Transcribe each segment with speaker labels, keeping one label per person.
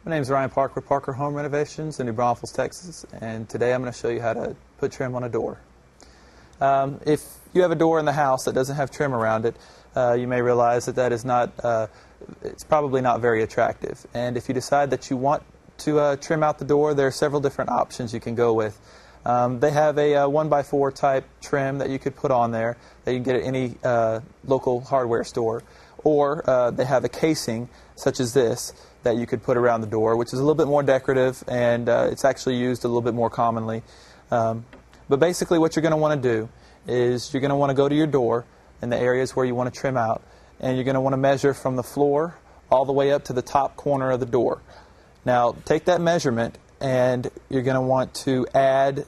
Speaker 1: My name is Ryan Parker with Parker Home Renovations in New Braunfels, Texas, and today I'm going to show you how to put trim on a door. If you have a door in the house that doesn't have trim around it, you may realize that is not, it's probably not very attractive. And if you decide that you want to trim out the door, there are several different options you can go with. They have a 1x4 type trim that you could put on there that you can get at any local hardware store. Or they have a casing such as this that you could put around the door, which is a little bit more decorative, and it's actually used a little bit more commonly. But basically what you're going to want to do is you're going to want to go to your door in the areas where you want to trim out, and you're going to want to measure from the floor all the way up to the top corner of the door. Now take that measurement and you're going to want to add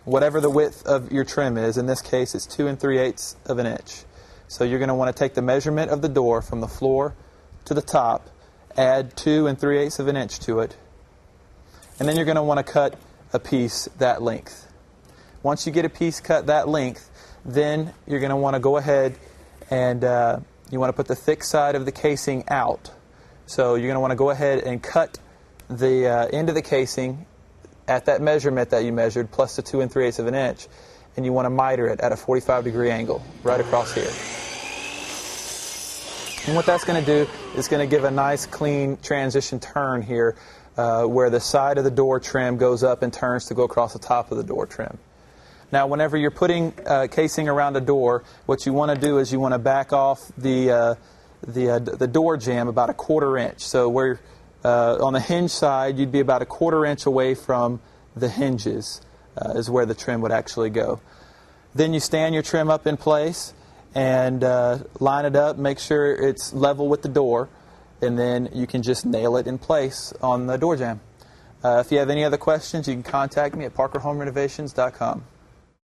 Speaker 1: whatever the width of your trim is. In this case it's 2 3/8 of an inch. So you're going to want to take the measurement of the door from the floor to the top, add 2 3/8 of an inch to it, and then you're going to want to cut a piece that length. Once you get a piece cut that length, then you're going to want to go ahead and you want to put the thick side of the casing out. So you're going to want to go ahead and cut the end of the casing at that measurement that you measured, plus the 2 3/8 of an inch, and you want to miter it at a 45-degree angle right across here. And what that's going to do is going to give a nice clean transition turn here where the side of the door trim goes up and turns to go across the top of the door trim. Now whenever you're putting casing around a door, what you want to do is you want to back off the door jamb about 1/4 inch. So where on the hinge side you'd be about 1/4 inch away from the hinges is where the trim would actually go. Then you stand your trim up in place and line it up, make sure it's level with the door, and then you can just nail it in place on the door jamb. If you have any other questions, you can contact me at parkerhomerenovations.com.